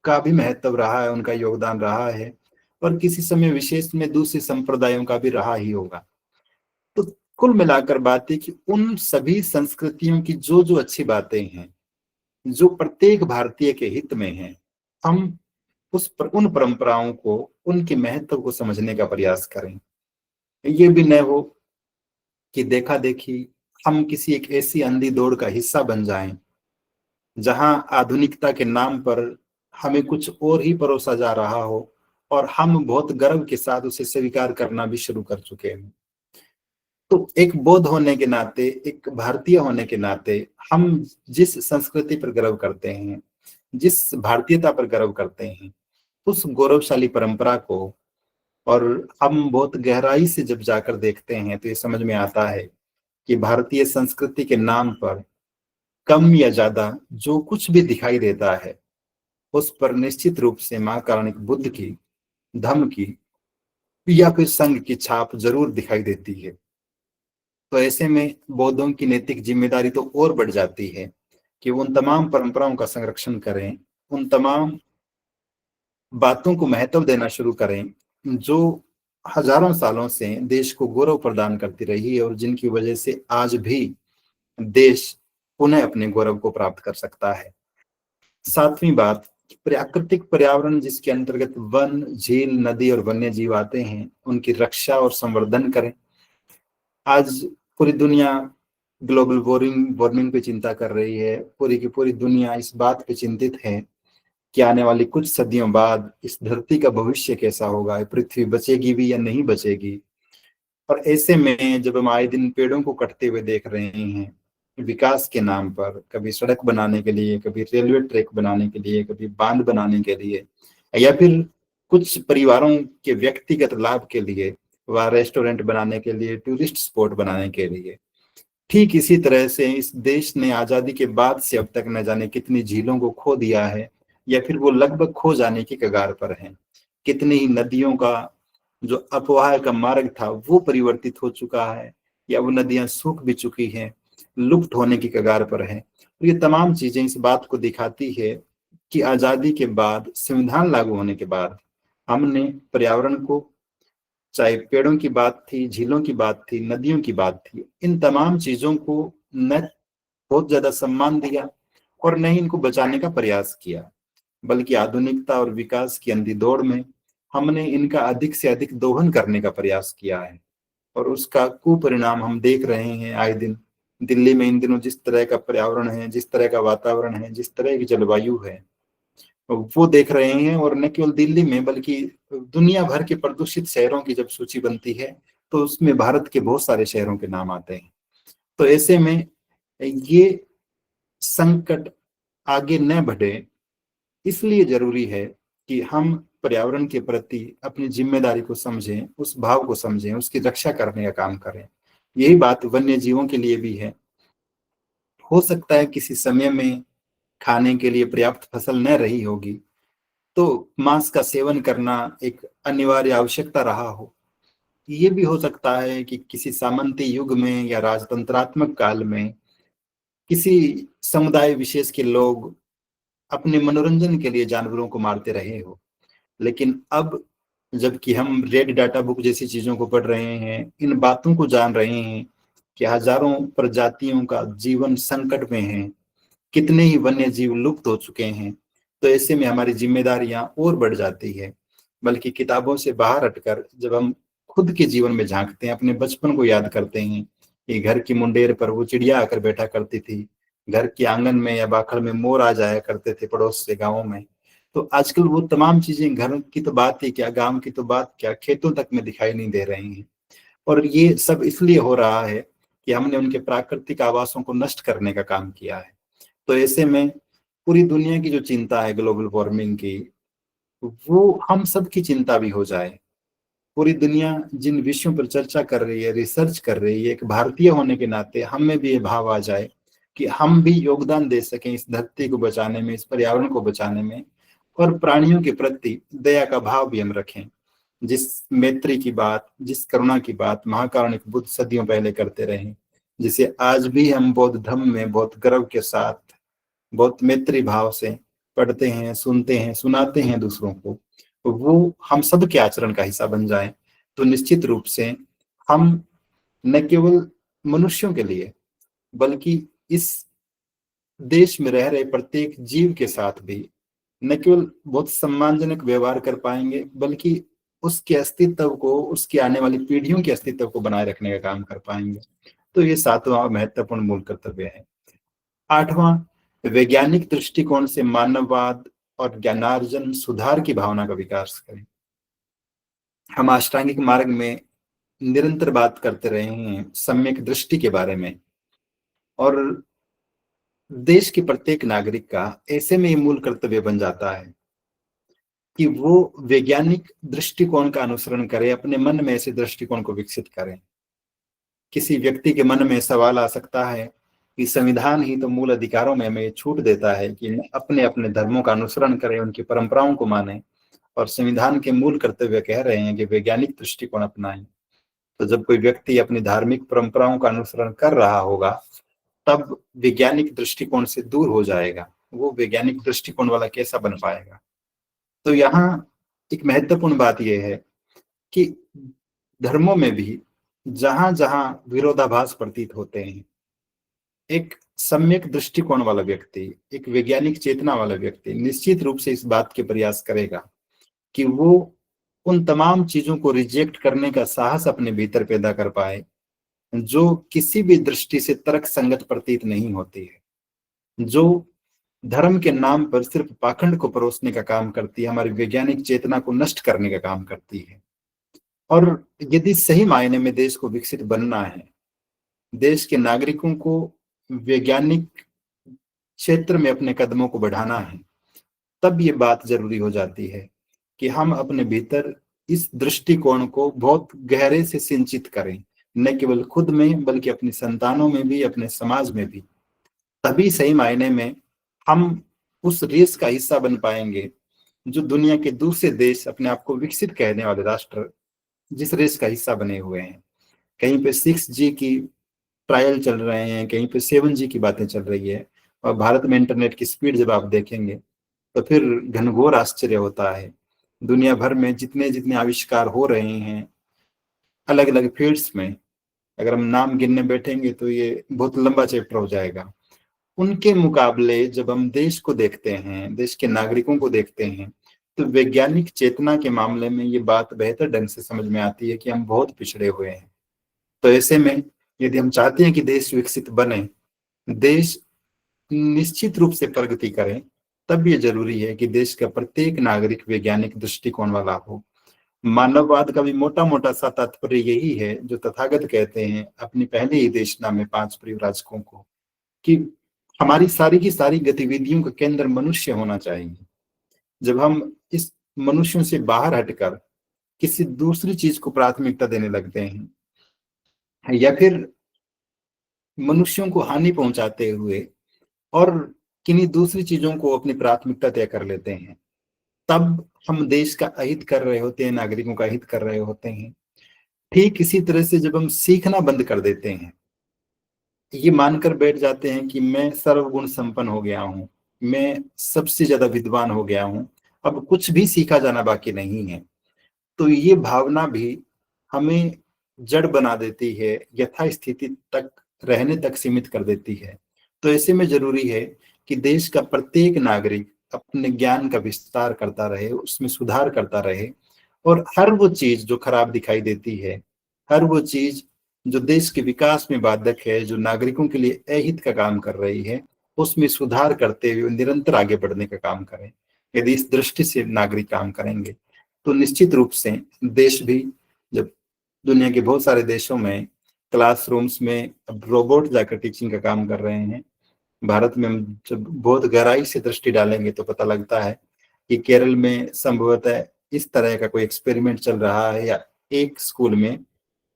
का भी महत्व रहा है, उनका योगदान रहा है, और किसी समय विशेष में दूसरे संप्रदायों का भी रहा ही होगा। तो कुल मिलाकर बात है कि उन सभी संस्कृतियों की जो जो अच्छी बातें हैं, जो प्रत्येक भारतीय के हित में हैं, हम उन परंपराओं को, उनके महत्व को समझने का प्रयास करें। ये भी न हो कि देखा देखी हम किसी एक ऐसी अंधी दौड़ का हिस्सा बन जाएं जहां आधुनिकता के नाम पर हमें कुछ और ही परोसा जा रहा हो और हम बहुत गर्व के साथ उसे स्वीकार करना भी शुरू कर चुके हैं। तो एक बौद्ध होने के नाते, एक भारतीय होने के नाते, हम जिस संस्कृति पर गर्व करते हैं, जिस भारतीयता पर गर्व करते हैं, उस गौरवशाली परंपरा को, और हम बहुत गहराई से जब जाकर देखते हैं तो ये समझ में आता है कि भारतीय संस्कृति के नाम पर कम या ज्यादा जो कुछ भी दिखाई देता है, उस पर निश्चित रूप से मां कारुणिक बुद्ध की, धम्म की या फिर संघ की छाप जरूर दिखाई देती है। तो ऐसे में बौद्धों की नैतिक जिम्मेदारी तो और बढ़ जाती है कि वो उन तमाम परंपराओं का संरक्षण करें, उन तमाम बातों को महत्व देना शुरू करें जो हजारों सालों से देश को गौरव प्रदान करती रही है और जिनकी वजह से आज भी देश पुनः अपने गौरव को प्राप्त कर सकता है। सातवीं बात, प्राकृतिक पर्यावरण जिसके अंतर्गत वन, झील, नदी और वन्य जीव आते हैं, उनकी रक्षा और संवर्धन करें। आज पूरी दुनिया ग्लोबल वार्मिंग पे चिंता कर रही है, पूरी की पूरी दुनिया इस बात पे चिंतित है कि आने वाली कुछ सदियों बाद इस धरती का भविष्य कैसा होगा, पृथ्वी बचेगी भी या नहीं बचेगी। और ऐसे में जब हम आए दिन पेड़ों को कटते हुए देख रहे हैं विकास के नाम पर, कभी सड़क बनाने के लिए, कभी रेलवे ट्रैक बनाने के लिए, कभी बांध बनाने के लिए, या फिर कुछ परिवारों के व्यक्तिगत लाभ के लिए, वह रेस्टोरेंट बनाने के लिए, टूरिस्ट स्पॉट बनाने के लिए, ठीक इसी तरह से इस देश ने आजादी के बाद से अब तक न जाने कितनी झीलों को खो दिया है, या फिर वो लगभग खो जाने की कगार पर हैं। कितनी ही नदियों का जो अपवाह का मार्ग था वो परिवर्तित हो चुका है, या वो नदियां सूख भी चुकी हैं, लुप्त होने की कगार पर हैं। और ये तमाम चीजें इस बात को दिखाती है कि आजादी के बाद, संविधान लागू होने के बाद, हमने पर्यावरण को, चाहे पेड़ों की बात थी, झीलों की बात थी, नदियों की बात थी, इन तमाम चीजों को न बहुत ज्यादा सम्मान दिया और न ही इनको बचाने का प्रयास किया, बल्कि आधुनिकता और विकास की अंधी दौड़ में हमने इनका अधिक से अधिक दोहन करने का प्रयास किया है। और उसका कुपरिणाम हम देख रहे हैं आए दिन। दिल्ली में इन दिनों जिस तरह का पर्यावरण है, जिस तरह का वातावरण है, जिस तरह की जलवायु है, वो देख रहे हैं। और न केवल दिल्ली में बल्कि दुनिया भर के प्रदूषित शहरों की जब सूची बनती है तो उसमें भारत के बहुत सारे शहरों के नाम आते हैं। तो ऐसे में ये संकट आगे न बढ़े, इसलिए जरूरी है कि हम पर्यावरण के प्रति अपनी जिम्मेदारी को समझें, उस भाव को समझें, उसकी रक्षा करने का काम करें। यही बात वन्य जीवों के लिए भी है। हो सकता है किसी समय में खाने के लिए पर्याप्त फसल न रही होगी, तो मांस का सेवन करना एक अनिवार्य आवश्यकता रहा हो। ये भी हो सकता है कि किसी सामंती युग में या राजतंत्रात्मक काल में किसी समुदाय विशेष के लोग अपने मनोरंजन के लिए जानवरों को मारते रहे हो। लेकिन अब जबकि हम रेड डाटा बुक जैसी चीजों को पढ़ रहे हैं, इन बातों को जान रहे हैं कि हजारों प्रजातियों का जीवन संकट में है, कितने ही वन्य जीव लुप्त हो चुके हैं। तो ऐसे में हमारी जिम्मेदारियां और बढ़ जाती है। बल्कि किताबों से बाहर हटकर जब हम खुद के जीवन में झांकते हैं, अपने बचपन को याद करते हैं कि घर की मुंडेर पर वो चिड़िया आकर बैठा करती थी, घर के आंगन में या बाखड़ में मोर आ जाया करते थे पड़ोस से गाँवों में। तो आजकल वो तमाम चीजें घर की तो बात ही क्या, गांव की तो बात क्या, खेतों तक में दिखाई नहीं दे रही हैं। और ये सब इसलिए हो रहा है कि हमने उनके प्राकृतिक आवासों को नष्ट करने का काम किया है। तो ऐसे में पूरी दुनिया की जो चिंता है ग्लोबल वार्मिंग की, वो हम सब की चिंता भी हो जाए। पूरी दुनिया जिन विषयों पर चर्चा कर रही है, रिसर्च कर रही है, एक भारतीय होने के नाते हम में भी ये भाव आ जाए कि हम भी योगदान दे सकें इस धरती को बचाने में, इस पर्यावरण को बचाने में, और प्राणियों के प्रति दया का भाव भी हम रखें। जिस मैत्री की बात, जिस करुणा की बात महाकारुणिक बुद्ध सदियों पहले करते रहे, जिसे आज भी हम बौद्ध धर्म में बहुत गर्व के साथ, बहुत मैत्री भाव से पढ़ते हैं, सुनते हैं, सुनाते हैं दूसरों को, तो वो हम सब के आचरण का हिस्सा बन जाए, तो निश्चित रूप से हम न केवल मनुष्यों के लिए बल्कि इस देश में रह रहे प्रत्येक जीव के साथ भी न केवल बहुत सम्मानजनक व्यवहार कर पाएंगे, बल्कि उसके अस्तित्व को, उसकी आने वाली पीढ़ियों के अस्तित्व को बनाए रखने का काम कर पाएंगे। तो ये 7वां महत्वपूर्ण मूल कर्तव्य है। 8वां, वैज्ञानिक दृष्टिकोण से मानववाद और ज्ञानार्जन सुधार की भावना का विकास करें। हम अष्टांगिक मार्ग में निरंतर बात करते रहे हैं सम्यक दृष्टि के बारे में, और देश के प्रत्येक नागरिक का ऐसे में ये मूल कर्तव्य बन जाता है कि वो वैज्ञानिक दृष्टिकोण का अनुसरण करे, अपने मन में ऐसे दृष्टिकोण को विकसित करें। किसी व्यक्ति के मन में सवाल आ सकता है कि संविधान ही तो मूल अधिकारों में हमें छूट देता है कि अपने अपने धर्मों का अनुसरण करें, उनकी परंपराओं को माने, और संविधान के मूल कर्तव्य कह रहे हैं कि वैज्ञानिक दृष्टिकोण अपनाएं। तो जब कोई व्यक्ति अपनी धार्मिक परंपराओं का अनुसरण कर रहा होगा, तब वैज्ञानिक दृष्टिकोण से दूर हो जाएगा, वो वैज्ञानिक दृष्टिकोण वाला कैसा बन पाएगा। तो यहाँ एक महत्वपूर्ण बात यह है कि धर्मों में भी जहां जहां विरोधाभास प्रतीत होते हैं, एक सम्यक दृष्टिकोण वाला व्यक्ति, एक वैज्ञानिक चेतना वाला व्यक्ति निश्चित रूप से इस बात के प्रयास करेगा कि वो उन तमाम चीजों को रिजेक्ट करने का साहस अपने भीतर पैदा कर पाए जो किसी भी दृष्टि से तर्क संगत प्रतीत नहीं होती है, जो धर्म के नाम पर सिर्फ पाखंड को परोसने का काम करती है, हमारी वैज्ञानिक चेतना को नष्ट करने का काम करती है। और यदि सही मायने में देश को विकसित बनना है, देश के नागरिकों को वैज्ञानिक क्षेत्र में अपने कदमों को बढ़ाना है, तब ये बात जरूरी हो जाती है कि हम अपने भीतर इस दृष्टिकोण को बहुत गहरे से सिंचित करें, न केवल खुद में बल्कि अपनी संतानों में भी, अपने समाज में भी। तभी सही मायने में हम उस रेस का हिस्सा बन पाएंगे जो दुनिया के दूसरे देश, अपने आप को विकसित कहने वाले राष्ट्र जिस रेस का हिस्सा बने हुए हैं। कहीं पे 6G की ट्रायल चल रहे हैं, कहीं पे 7G की बातें चल रही है, और भारत में इंटरनेट की स्पीड जब आप देखेंगे तो फिर घनघोर आश्चर्य होता है। दुनिया भर में जितने जितने आविष्कार हो रहे हैं अलग अलग फील्ड्स में, अगर हम नाम गिनने बैठेंगे तो ये बहुत लंबा चैप्टर हो जाएगा। उनके मुकाबले जब हम देश को देखते हैं, देश के नागरिकों को देखते हैं, तो वैज्ञानिक चेतना के मामले में ये बात बेहतर ढंग से समझ में आती है कि हम बहुत पिछड़े हुए हैं। तो ऐसे में यदि हम चाहते हैं कि देश विकसित बने, देश निश्चित रूप से प्रगति करे, तब ये जरूरी है कि देश का प्रत्येक नागरिक वैज्ञानिक दृष्टिकोण वाला हो। मानववाद का भी मोटा मोटा सा तात्पर्य यही है जो तथागत कहते हैं अपनी पहली ही देशना में 5 परिव्राजकों को, कि हमारी सारी की सारी गतिविधियों का केंद्र मनुष्य होना चाहिए। जब हम इस मनुष्यों से बाहर हटकर किसी दूसरी चीज को प्राथमिकता देने लगते हैं, या फिर मनुष्यों को हानि पहुंचाते हुए और किन्हीं दूसरी चीजों को अपनी प्राथमिकता तय कर लेते हैं, तब हम देश का अहित कर रहे होते हैं, नागरिकों का हित कर रहे होते हैं। ठीक इसी तरह से जब हम सीखना बंद कर देते हैं, ये मानकर बैठ जाते हैं कि मैं सर्वगुण संपन्न हो गया हूं, मैं सबसे ज्यादा विद्वान हो गया हूं, अब कुछ भी सीखा जाना बाकी नहीं है, तो ये भावना भी हमें जड़ बना देती है, यथास्थिति तक रहने तक सीमित कर देती है। तो ऐसे में जरूरी है कि देश का प्रत्येक नागरिक अपने ज्ञान का विस्तार करता रहे, उसमें सुधार करता रहे, और हर वो चीज जो खराब दिखाई देती है, हर वो चीज जो देश के विकास में बाधक है, जो नागरिकों के लिए अहित का काम कर रही है, उसमें सुधार करते हुए निरंतर आगे बढ़ने का काम करें। यदि इस दृष्टि से नागरिक काम करेंगे तो निश्चित रूप से देश भी, जब दुनिया के बहुत सारे देशों में क्लासरूम्स में अब रोबोट जाकर टीचिंग का काम कर रहे हैं, भारत में हम जब बहुत गहराई से दृष्टि डालेंगे तो पता लगता है कि केरल में संभवतः इस तरह का कोई एक्सपेरिमेंट चल रहा है, या एक स्कूल में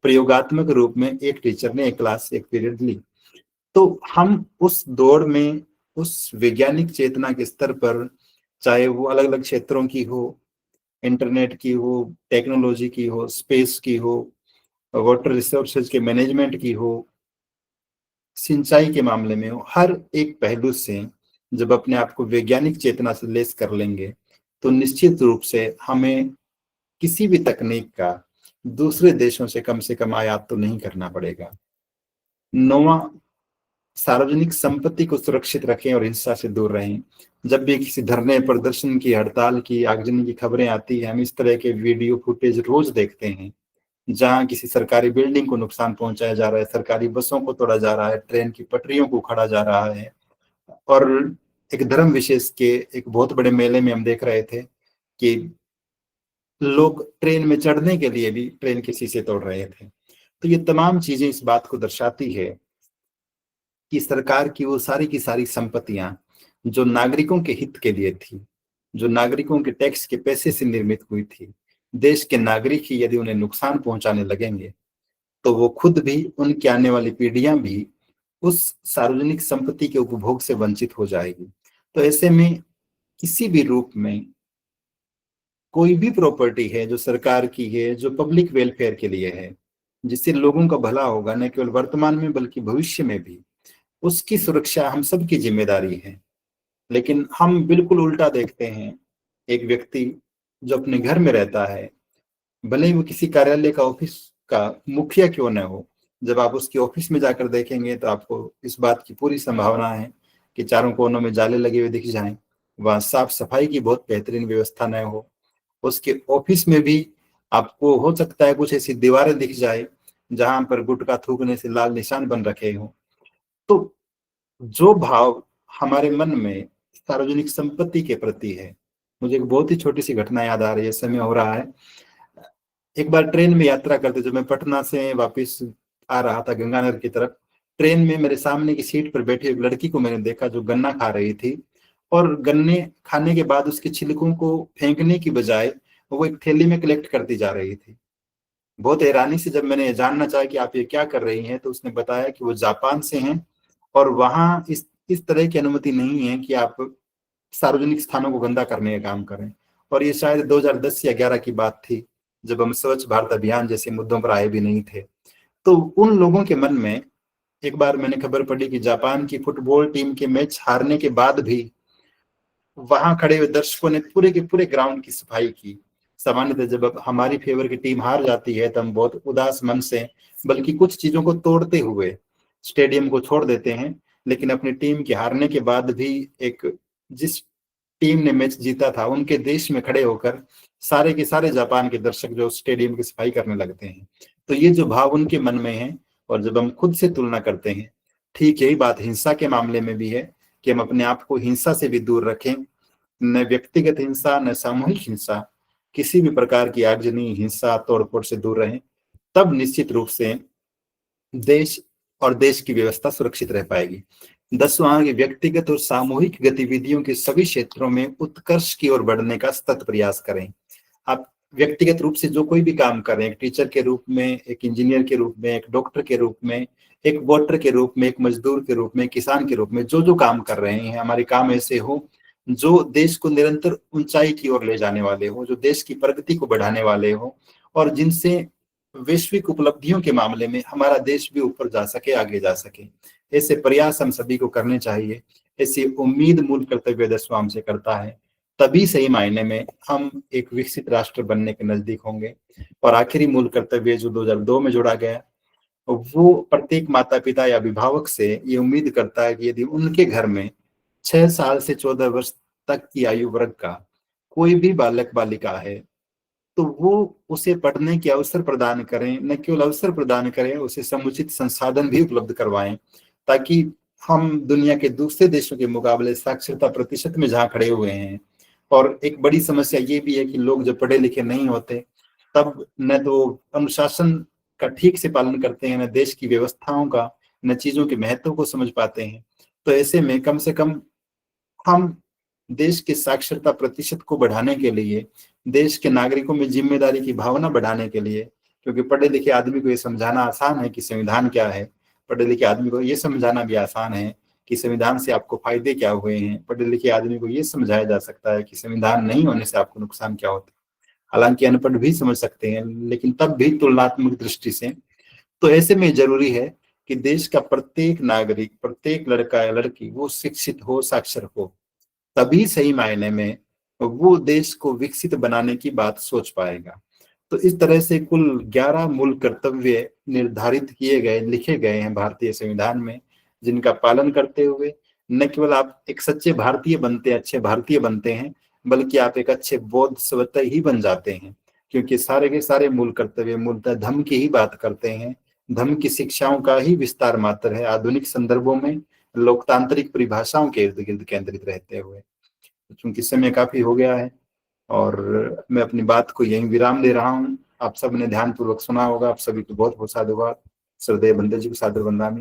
प्रयोगात्मक रूप में एक टीचर ने एक क्लास एक पीरियड ली। तो हम उस दौड़ में, उस वैज्ञानिक चेतना के स्तर पर, चाहे वो अलग अलग क्षेत्रों की हो, इंटरनेट की हो, टेक्नोलॉजी की हो, स्पेस की हो, वाटर रिसोर्सेज के मैनेजमेंट की हो, सिंचाई के मामले में हो, हर एक पहलू से जब अपने आप को वैज्ञानिक चेतना से लेस कर लेंगे तो निश्चित रूप से हमें किसी भी तकनीक का दूसरे देशों से कम आयात तो नहीं करना पड़ेगा। नौवां, सार्वजनिक संपत्ति को सुरक्षित रखें और हिंसा से दूर रहें। जब भी किसी धरने, प्रदर्शन की, हड़ताल की, आगजनी की खबरें आती है, हम इस तरह के वीडियो फुटेज रोज देखते हैं जहां किसी सरकारी बिल्डिंग को नुकसान पहुंचाया जा रहा है, सरकारी बसों को तोड़ा जा रहा है, ट्रेन की पटरियों को उखाड़ा जा रहा है। और एक धर्म विशेष के एक बहुत बड़े मेले में हम देख रहे थे कि लोग ट्रेन में चढ़ने के लिए भी ट्रेन के शीशे तोड़ रहे थे। तो ये तमाम चीजें इस बात को दर्शाती है कि सरकार की वो सारी की सारी संपत्तियां जो नागरिकों के हित के लिए थी, जो नागरिकों के टैक्स के पैसे से निर्मित हुई थी, देश के नागरिक ही यदि उन्हें नुकसान पहुंचाने लगेंगे तो वो खुद भी, उनकी आने वाली पीढ़ियां भी उस सार्वजनिक संपत्ति के उपभोग से वंचित हो जाएगी। तो ऐसे में किसी भी रूप में कोई भी प्रॉपर्टी है जो सरकार की है, जो पब्लिक वेलफेयर के लिए है, जिससे लोगों का भला होगा, न केवल वर्तमान में बल्कि भविष्य में भी, उसकी सुरक्षा हम सबकी जिम्मेदारी है। लेकिन हम बिल्कुल उल्टा देखते हैं। एक व्यक्ति जो अपने घर में रहता है, भले ही वो किसी कार्यालय का, ऑफिस का मुखिया क्यों न हो, जब आप उसके ऑफिस में जाकर देखेंगे तो आपको इस बात की पूरी संभावना है कि चारों कोनों में जाले लगे हुए दिख जाएं, वहां साफ सफाई की बहुत बेहतरीन व्यवस्था न हो, उसके ऑफिस में भी आपको हो सकता है कुछ ऐसी दीवारें दिख जाए जहां पर गुटखा थूकने से लाल निशान बन रखे हो। तो जो भाव हमारे मन में सार्वजनिक संपत्ति के प्रति है, मुझे एक बहुत ही छोटी सी घटना याद आ रही है, समय हो रहा है। एक बार ट्रेन में यात्रा करते, जब मैं पटना से वापस आ रहा था गंगानगर की तरफ, ट्रेन में मेरे सामने की सीट पर बैठी एक लड़की को मैंने देखा जो गन्ना खा रही थी, और गन्ने खाने के बाद उसके छिलकों को फेंकने की बजाय वो एक थैली में कलेक्ट करती जा रही थी। बहुत हैरानी से जब मैंने जानना चाहा कि आप ये क्या कर रही हैं, तो उसने बताया कि वो जापान से हैं और वहां इस तरह की अनुमति नहीं है कि आप सार्वजनिक स्थानों को गंदा करने का काम करें। और ये शायद 2010 या 11 की बात थी, जब हम स्वच्छ भारत अभियान जैसे मुद्दों पर आए भी नहीं थे। तो उन लोगों के मन में, एक बार मैंने खबर पढ़ी कि जापान की फुटबॉल टीम के मैच हारने के बाद भी वहां खड़े हुए दर्शकों ने पूरे के पूरे ग्राउंड की सफाई की। सामान्यतः जब हमारी फेवर की टीम हार जाती है तो हम बहुत उदास मन से, बल्कि कुछ चीजों को तोड़ते हुए स्टेडियम को छोड़ देते हैं। लेकिन अपनी टीम के हारने के बाद भी एक, जिस टीम ने मैच जीता था उनके देश में खड़े होकर सारे के सारे जापान के दर्शक जो स्टेडियम की सफाई करने लगते हैं। तो ये जो भाव उनके मन में है, और जब हम खुद से तुलना करते हैं, ठीक यही बात हिंसा के मामले में भी है कि हम अपने आप को हिंसा से भी दूर रखें। न व्यक्तिगत हिंसा, न सामूहिक हिंसा, किसी भी प्रकार की आगजनी, हिंसा, तोड़फोड़ से दूर रहें, तब निश्चित रूप से देश और देश की व्यवस्था सुरक्षित रह पाएगी। 10वां, व्यक्तिगत और सामूहिक गतिविधियों के सभी क्षेत्रों में उत्कर्ष की ओर बढ़ने का सतत प्रयास करें। आप व्यक्तिगत रूप से जो कोई भी काम कर रहे हैं, एक टीचर के रूप में, एक इंजीनियर के रूप में, एक डॉक्टर के रूप में, एक वोटर के रूप में, एक मजदूर के रूप में, किसान के रूप में, जो जो काम कर रहे हैं, हमारे काम ऐसे हो जो देश को निरंतर ऊंचाई की ओर ले जाने वाले हो, जो देश की प्रगति को बढ़ाने वाले हो, और जिनसे वैश्विक उपलब्धियों के मामले में हमारा देश भी ऊपर जा सके, आगे जा सके। ऐसे प्रयास हम सभी को करने चाहिए। ऐसी उम्मीद मूल कर्तव्य 10वां हमसे करता है। तभी सही मायने में हम एक विकसित राष्ट्र बनने के नजदीक होंगे। और आखिरी मूल कर्तव्य जो 2002 में जोड़ा गया, वो प्रत्येक माता पिता या अभिभावक से ये उम्मीद करता है कि यदि उनके घर में 6 साल से 14 वर्ष तक की आयु वर्ग का कोई भी बालक बालिका है, तो वो उसे पढ़ने के अवसर प्रदान करें, न केवल अवसर प्रदान करें, उसे समुचित संसाधन भी उपलब्ध करवाएं, ताकि हम दुनिया के दूसरे देशों के मुकाबले साक्षरता प्रतिशत में जहाँ खड़े हुए हैं। और एक बड़ी समस्या ये भी है कि लोग जब पढ़े लिखे नहीं होते तब न तो अनुशासन का ठीक से पालन करते हैं, न देश की व्यवस्थाओं का, न चीजों के महत्व को समझ पाते हैं। तो ऐसे में कम से कम हम देश के साक्षरता प्रतिशत को बढ़ाने के लिए, देश के नागरिकों में जिम्मेदारी की भावना बढ़ाने के लिए, क्योंकि पढ़े लिखे आदमी को ये समझाना आसान है कि संविधान क्या है, पढ़े लिखे आदमी को ये समझाना भी आसान है कि संविधान से आपको फायदे क्या हुए हैं, पढ़े लिखे आदमी को ये समझाया जा सकता है कि संविधान नहीं होने से आपको नुकसान क्या होता है। हालांकि अनपढ़ भी समझ सकते हैं, लेकिन तब भी तुलनात्मक दृष्टि से। तो ऐसे में जरूरी है कि देश का प्रत्येक नागरिक, प्रत्येक लड़का या लड़की वो शिक्षित हो, साक्षर हो, तभी सही मायने में वो देश को विकसित बनाने की बात सोच पाएगा। तो इस तरह से कुल 11 मूल कर्तव्य निर्धारित किए गए, लिखे गए हैं भारतीय संविधान में, जिनका पालन करते हुए न केवल आप एक सच्चे भारतीय बनते हैं, अच्छे भारतीय बनते हैं, बल्कि आप एक अच्छे बौद्ध स्वतः ही बन जाते हैं। क्योंकि सारे के सारे मूल कर्तव्य मूलतः धर्म की ही बात करते हैं, धर्म की शिक्षाओं का ही विस्तार मात्र है, आधुनिक संदर्भों में लोकतांत्रिक परिभाषाओं के इर्द गिर्द केंद्रित रहते हुए। चूंकि समय काफी हो गया है और मैं अपनी बात को यहीं विराम दे रहा हूँ। आप सबने ध्यानपूर्वक सुना होगा। आप सभी को बहुत बहुत साधुवाद। श्रद्धेय बंदे जी को सादर वंदनामि।